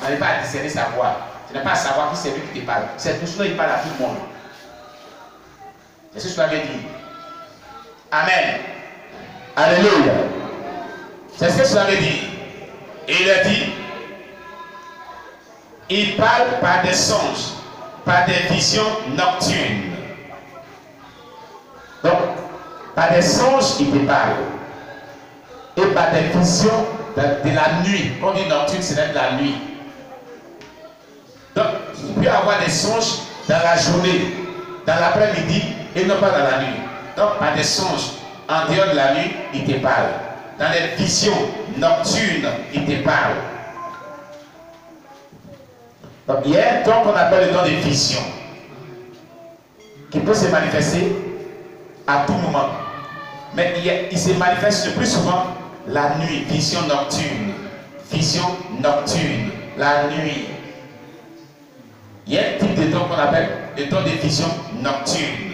Tu n'arrives pas à discerner sa voix. Tu n'as pas à savoir qui c'est lui qui te parle. C'est tout cela, il parle à tout le monde. C'est ce que je t'avais dit. Amen. Alléluia. C'est ce que je t'avais dit. Et il a dit, il parle par des songes, par des visions nocturnes. Donc, par des songes, il te parle. Et par des visions de la nuit. Quand on dit nocturne, c'est de la nuit. Donc, tu peux avoir des songes dans la journée, dans l'après-midi, et non pas dans la nuit. Donc, par des songes, en dehors de la nuit, il te parle. Dans les visions nocturnes, il te parle. Donc, il y a un don qu'on appelle le don des visions, qui peut se manifester à tout moment. Mais il se manifeste le plus souvent la nuit, vision nocturne. Vision nocturne, la nuit. Il y a un type de don qu'on appelle le don des visions nocturnes.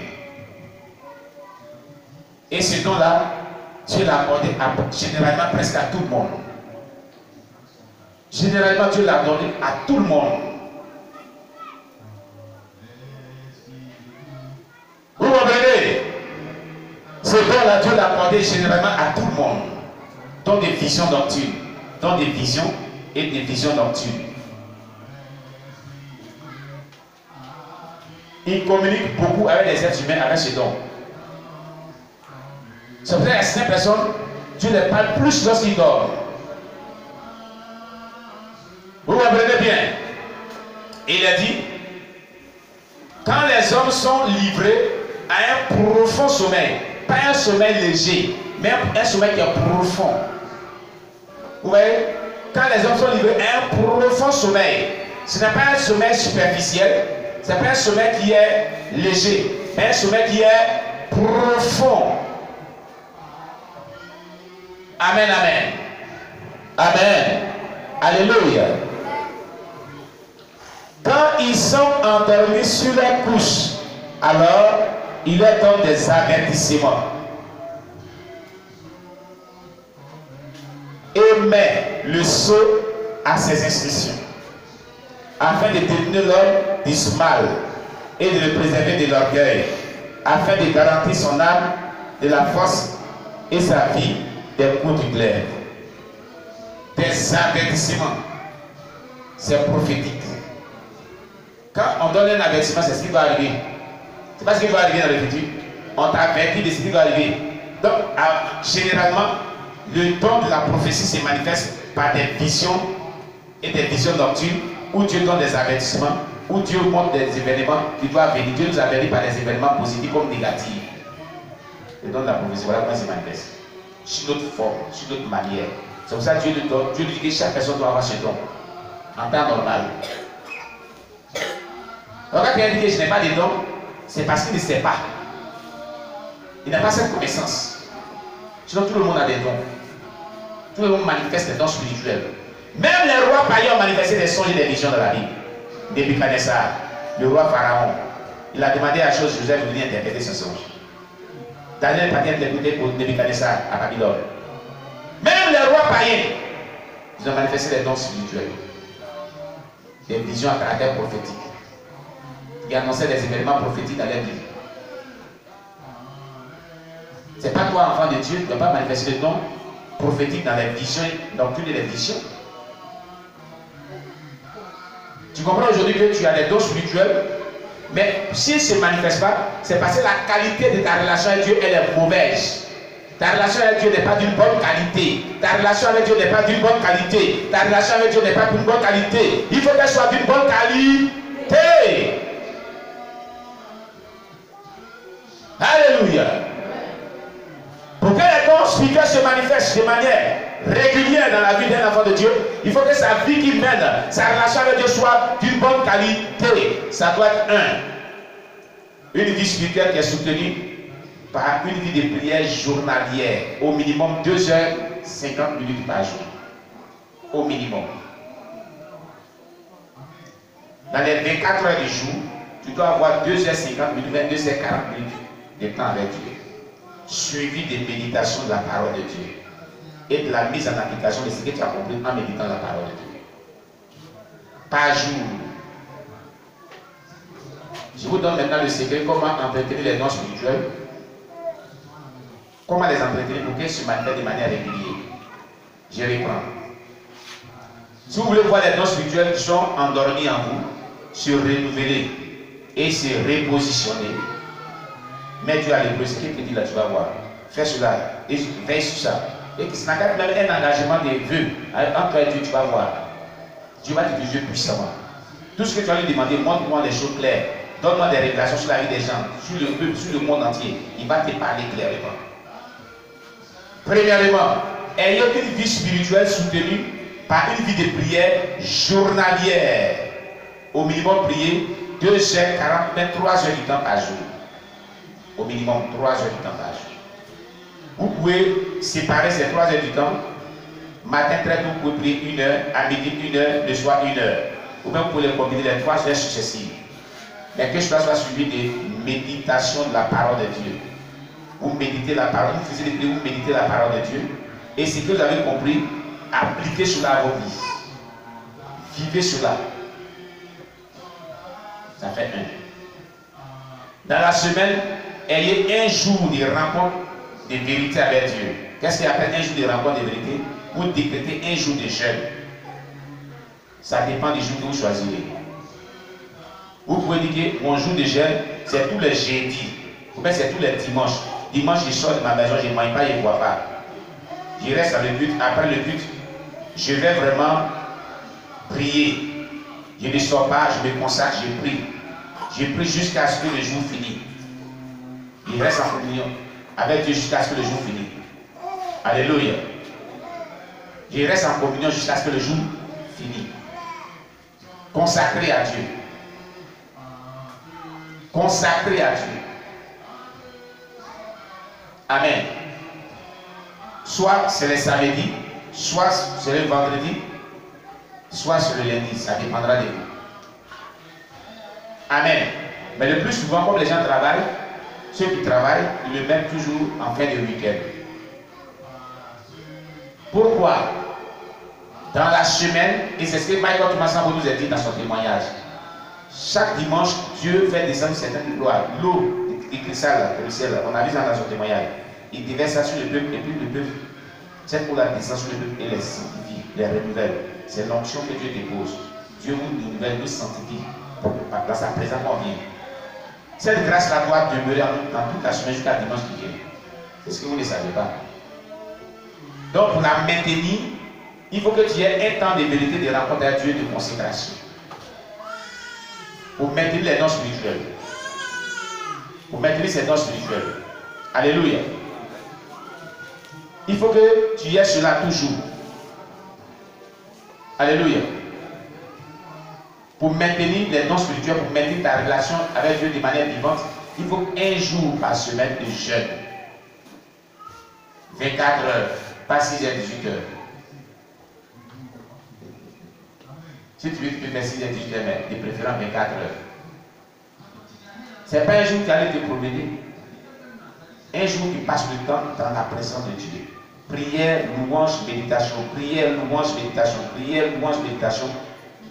Et ce don-là, Dieu l'a accordé généralement presque à tout le monde. Généralement, Dieu l'a donné à tout le monde. Vous comprenez? Ce don-là, Dieu l'a accordé généralement à tout le monde. Dans des visions nocturnes. Dans des visions et des visions nocturnes. Il communique beaucoup avec les êtres humains avec ce don. C'est pour ça qu'à certaines personnes, Dieu les parle plus lorsqu'ils dorment. Vous comprenez bien? Il a dit, quand les hommes sont livrés à un profond sommeil, pas un sommeil léger, mais un sommeil qui est profond. Vous voyez? Quand les hommes sont livrés à un profond sommeil, ce n'est pas un sommeil superficiel, ce n'est pas un sommeil qui est léger, mais un sommeil qui est profond. Amen, amen. Amen. Alléluia. Quand ils sont endormis sur les couches, alors il leur donne des avertissements. Et met le sceau à ses instructions, afin de détenir l'homme du mal et de le préserver de l'orgueil, afin de garantir son âme de la force et sa vie des coups du glaive. Des avertissements. C'est prophétique. Quand on donne un avertissement, c'est ce qui va arriver. C'est pas ce qui va arriver dans le futur. On t'avertit de ce qui va arriver. Donc, généralement, le don de la prophétie se manifeste par des visions et des visions nocturnes où Dieu donne des avertissements, où Dieu montre des événements qui doivent venir. Dieu nous avertit par des événements positifs comme négatifs. Le don de la prophétie, voilà comment il se manifeste. Sur notre forme, sur notre manière. C'est pour ça que Dieu le donne. Dieu dit que chaque personne doit avoir ce don. En temps normal. Donc quand quelqu'un dit que je n'ai pas de don, c'est parce qu'il ne sait pas. Il n'a pas cette connaissance. Sinon tout le monde a des dons. Tout le monde manifeste des dons spirituels. Même les rois païens ont manifesté des songes et des visions dans la Bible. Nebuchadnezzar, le roi Pharaon, il a demandé à Joseph de venir interpréter ce songe. Daniel partit interpréter pour Nebuchadnezzar à Babylone. Même les rois païens, ils ont manifesté des dons spirituels. Des visions à caractère prophétique. Ils annonçaient des événements prophétiques dans leur vie. Ce n'est pas toi, enfant de Dieu, tu ne dois pas manifester des dons prophétiques dans les visions, dans toutes les visions. Tu comprends aujourd'hui que tu as des dons spirituels, mais s'ils ne se manifestent pas, c'est parce que la qualité de ta relation avec Dieu, elle est mauvaise. Ta relation avec Dieu n'est pas d'une bonne qualité. Ta relation avec Dieu n'est pas d'une bonne qualité. Ta relation avec Dieu n'est pas d'une bonne qualité. Il faut qu'elle soit d'une bonne qualité. Alléluia. Pour que les dons spirituels se manifestent de manière régulière dans la vie d'un enfant de Dieu, il faut que sa vie qu'il mène, sa relation avec Dieu soit d'une bonne qualité. Ça doit être une vie spirituelle qui est soutenue par une vie de prière journalière, au minimum 2h50 minutes par jour. Au minimum. Dans les 24 heures du jour, tu dois avoir 2h50 minutes, 22h40 minutes de temps avec Dieu. Suivi des méditations de la parole de Dieu et de la mise en application de ce que tu as compris en méditant la parole de Dieu. par jour. Je vous donne maintenant le secret comment entretenir les dons spirituels. Comment les entretenir pour qu'elles se manifestent de manière régulière. Je reprends. Si vous voulez voir les dons spirituels qui sont endormis en vous, se renouveler et se repositionner, mets Dieu à l'épreuve, ce qu'il te dit là, tu vas voir. Fais cela et veille sur ça. Et que ça n'a même un engagement de vœux entre toi et Dieu, tu vas voir. Dieu va te diriger puissamment. Tout ce que tu vas lui demander, montre-moi les choses claires. Donne-moi des révélations sur la vie des gens, sur le peuple, sur le monde entier. Il va te parler clairement. Premièrement, ayez une vie spirituelle soutenue par une vie de prière journalière. Au minimum, prier 2h40, même 3h du temps par jour. Au minimum 3h du temps par jour. Vous pouvez séparer ces 3h du temps. Matin très tôt, vous pouvez prier 1 heure, à midi 1 heure, le soir 1 heure. Ou bien vous pouvez les combiner les 3 heures successives. Mais que cela soit suivi de méditation de la parole de Dieu. Vous méditez la parole, vous faisiez des prières, vous méditez la parole de Dieu. Et ce que vous avez compris, appliquez cela à vos vies. Vivez cela. Ça fait 1. Dans la semaine, ayez un jour de rencontre de vérité avec Dieu. Qu'est-ce qu'il appelle un jour de rencontre de vérité? Vous décrétez un jour de jeûne. Ça dépend du jour que vous choisirez. Vous pouvez dire que mon jour de jeûne, c'est tous les jeudis. Ou bien c'est tous les dimanches. Dimanche, je sors de ma maison, je ne mange pas, je ne bois pas. Je reste à le but. Après le but, je vais vraiment prier. Je ne sors pas, je me consacre, je prie. Je prie jusqu'à ce que le jour finisse. Je reste en communion avec Dieu jusqu'à ce que le jour finisse. Alléluia. Je reste en communion jusqu'à ce que le jour finisse. Consacré à Dieu. Consacré à Dieu. Amen. Soit c'est le samedi, soit c'est le vendredi, soit c'est le lundi. Ça dépendra de vous. Amen. Mais le plus souvent, comme les gens travaillent, ceux qui travaillent, ils le mettent toujours en fin de week-end. Pourquoi? Dans la semaine, et c'est ce que Michael Thomason nous a dit dans son témoignage. Chaque dimanche, Dieu fait descendre certaines gloires. L'eau, écrit ça là, le ciel, on a vu ça dans son témoignage. Il déverse ça sur le peuple, et puis le peuple, cette eau-là descend sur le peuple et les sanctifie, les renouvelle. C'est l'onction que Dieu dépose. Dieu nous renouvelle, nous sanctifie. Dans sa présence, on vient. Cette grâce-là doit demeurer dans toute la semaine jusqu'à dimanche qui vient. C'est ce que vous ne savez pas. Donc, pour la maintenir, il faut que tu aies un temps de vérité, de rencontre à Dieu, de consécration. Pour maintenir les dons spirituels. Pour maintenir ces dons spirituels. Alléluia. Il faut que tu aies cela toujours. Alléluia. Pour maintenir les dons spirituels, pour maintenir ta relation avec Dieu de manière vivante, il faut un jour par semaine de jeûne. 24 heures, pas 6h, 18h. Si tu veux, tu peux faire 6h, 18h, mais de préférence 24 heures. Ce n'est pas un jour qui allait te promener. Un jour qui passe le temps dans la présence de Dieu. Prière, louange, méditation. Prière, louange, méditation. Prière, louange, méditation.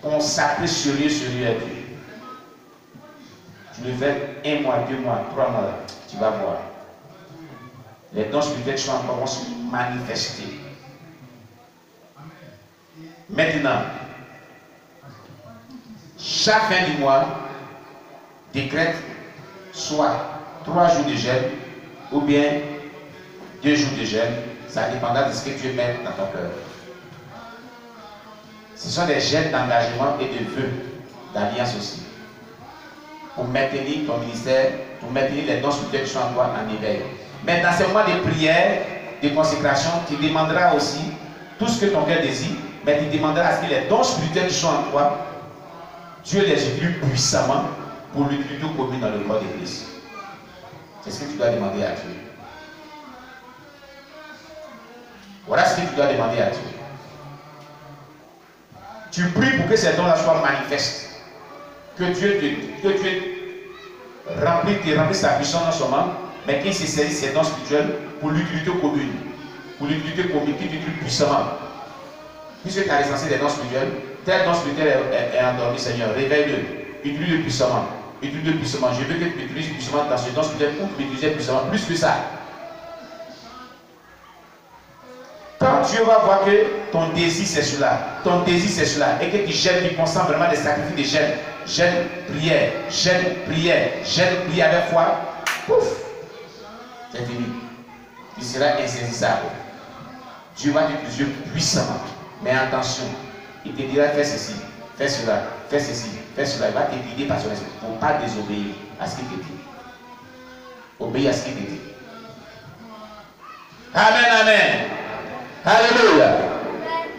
Consacré sérieux à Dieu. Tu le fais 1 mois, 2 mois, 3 mois, tu vas voir. Les dons spirituels sont encore se manifester. Maintenant, chaque fin du mois, décrète soit 3 jours de jeûne ou bien 2 jours de jeûne. Ça dépendra de ce que Dieu met dans ton cœur. Ce sont des jeûnes d'engagement et de vœux, d'alliance aussi. Pour maintenir ton ministère, pour maintenir les dons spirituels qui sont en toi en éveil. Mais dans ces mois de prière, de consécration, tu demanderas aussi tout ce que ton cœur désire, mais tu demanderas à ce que les dons spirituels qui sont en toi, Dieu les utilise puissamment pour l'utiliser commun dans le corps de Christ. C'est ce que tu dois demander à Dieu. Voilà ce que tu dois demander à Dieu. Tu pries pour que ces dons-là soient manifestes. Que Dieu te remplisse sa puissance non seulement, mais qu'il se saisisse ces dons spirituels pour l'utilité commune. Pour l'utilité commune, qu'il t'utilise puissamment. Puisque tu as l'essentiel des dons spirituels, Tel don spirituel est endormi, Seigneur. Réveille-le. Utilise-le puissamment. Utilise-le puissamment. Je veux que tu utilises puissamment dans ce don spirituel ou que tu utilises puissamment. Plus que ça. Quand Dieu va voir que ton désir c'est cela, ton désir c'est cela, et que tu gênes, tu consens vraiment des sacrifices de gêne, prière, avec foi, pouf, c'est fini. Tu seras insaisissable. Dieu va t'utiliser puissamment. Mais attention, il te dira fais ceci, fais cela, fais ceci, fais cela. Il va te guider par son esprit pour ne pas désobéir à ce qu'il te dit. Obéir à ce qu'il te dit. Amen, amen. Alléluia.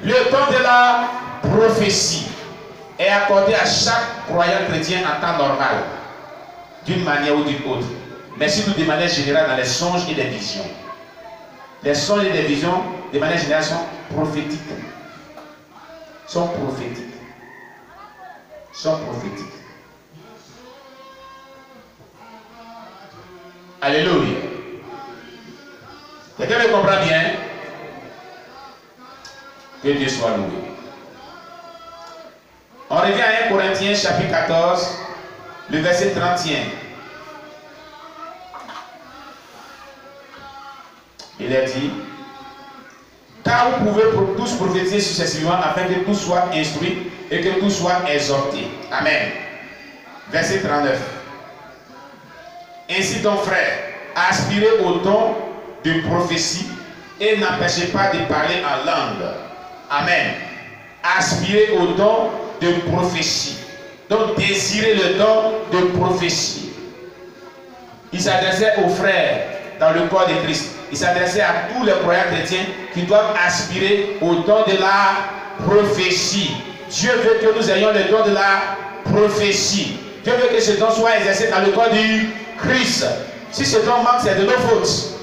Le don de la prophétie est accordé à chaque croyant chrétien en temps normal, d'une manière ou d'une autre, mais surtout de manière générale dans les songes et les visions. Les songes et les visions, de manière générale, sont prophétiques. Sont prophétiques. Alléluia. Quelqu'un me comprend bien? Que Dieu soit loué. On revient à 1 Corinthiens chapitre 14, le verset 31. Il est dit, car vous pouvez tous prophétiser successivement afin que tout soit instruit et que tout soit exhorté. Amen. Verset 39. Ainsi donc, frères, aspirez au don de prophétie et n'empêchez pas de parler en langue. Amen. Aspirez au don de prophétie. Donc désirez le don de prophétie. Il s'adressait aux frères dans le corps de Christ. Il s'adressait à tous les croyants chrétiens qui doivent aspirer au don de la prophétie. Dieu veut que nous ayons le don de la prophétie. Dieu veut que ce don soit exercé dans le corps du Christ. Si ce don manque, c'est de nos fautes.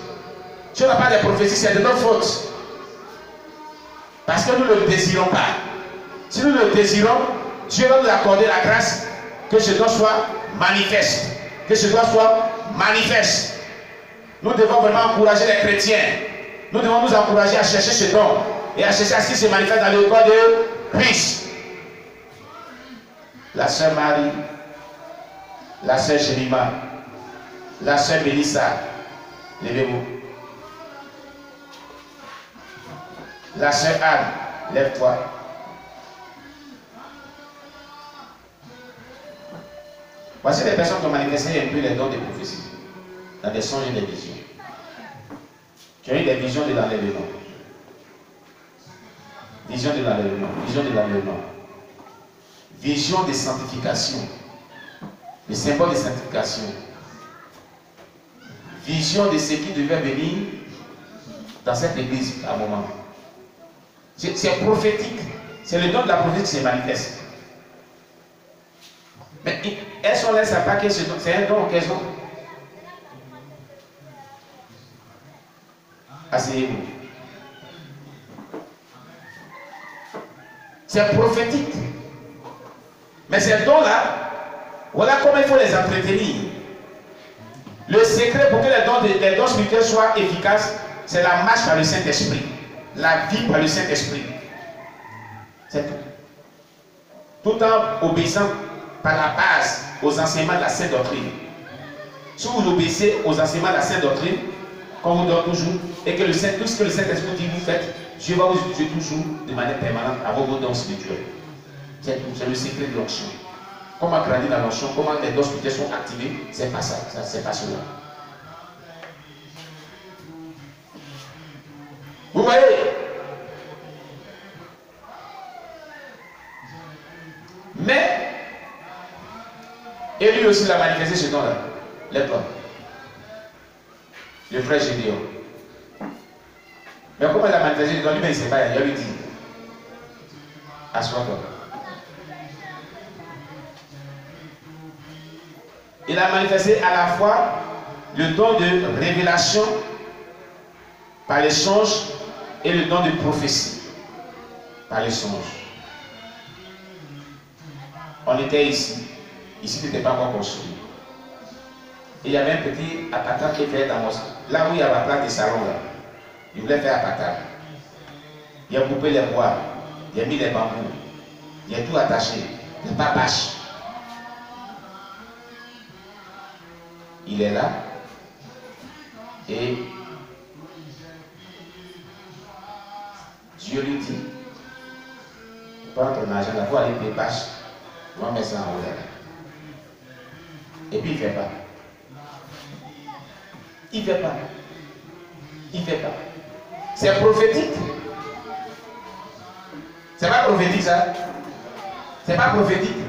Si on n'a pas de prophétie, c'est de nos fautes. Parce que nous ne le désirons pas. Si nous le désirons, Dieu va nous accorder la grâce que ce don soit manifeste. Que ce don soit manifeste. Nous devons vraiment encourager les chrétiens. Nous devons nous encourager à chercher ce don et à chercher à ce qui se manifeste dans le corps de Christ. La sœur Marie, la sœur Jemima, la sœur Mélissa, levez-vous. La sœur Anne, lève-toi. Voici les personnes qui ont manifesté un peu les dons de prophétie, dans des songes et des visions. Tu as eu des visions de l'enlèvement. Vision de l'enlèvement. Vision de l'enlèvement. Vision de sanctification. Le symbole de sanctification. Vision de ce qui devait venir dans cette église à un moment. C'est prophétique. C'est le don de la prophétie qui se manifeste. Mais elles sont là, elles ne savent pas que c'est un don qu'elles ont. Asseyez-vous. C'est prophétique. Mais ces dons-là, voilà comment il faut les entretenir. Le secret pour que les dons spirituels soient efficaces, c'est la marche par le Saint-Esprit. La vie par le Saint-Esprit. C'est tout. Tout en obéissant par la base aux enseignements de la Sainte Doctrine. Si vous obéissez aux enseignements de la Sainte Doctrine, qu'on vous donne toujours, et que tout ce que le Saint-Esprit dit vous faites, Dieu va vous utiliser toujours de manière permanente avec vos dons spirituels. C'est tout. C'est le secret de l'onction. Comment grandir dans l'onction, comment les dons spirituels sont activés, c'est pas ça, c'est pas cela. Vous voyez? Mais, et lui aussi l'a manifesté ce don-là. Lève-toi. Le frère Gédéon. Mais comment il a manifesté ce don? Lui-même, il ne sait pas, il lui dit. Assois-toi. Il a manifesté à la fois le don de révélation par les songes et le don de prophétie par les songes. On était ici. Ici, tu n'étais pas encore construit. Et il y avait un petit attaquant qui était dans mosquée. Là où il y a la place des salons, là. Il voulait faire attaquant. Il a coupé les bois. Il a mis les bambous. Il y a tout attaché. Il n'y a pas bâche. Il est là. Et Dieu lui dit, prends ton argent, la fois avec des bâches, on va mettre ça en haut là. Et puis il ne fait pas. Il ne fait pas. Il ne fait pas. C'est prophétique. C'est pas prophétique ça. C'est pas prophétique.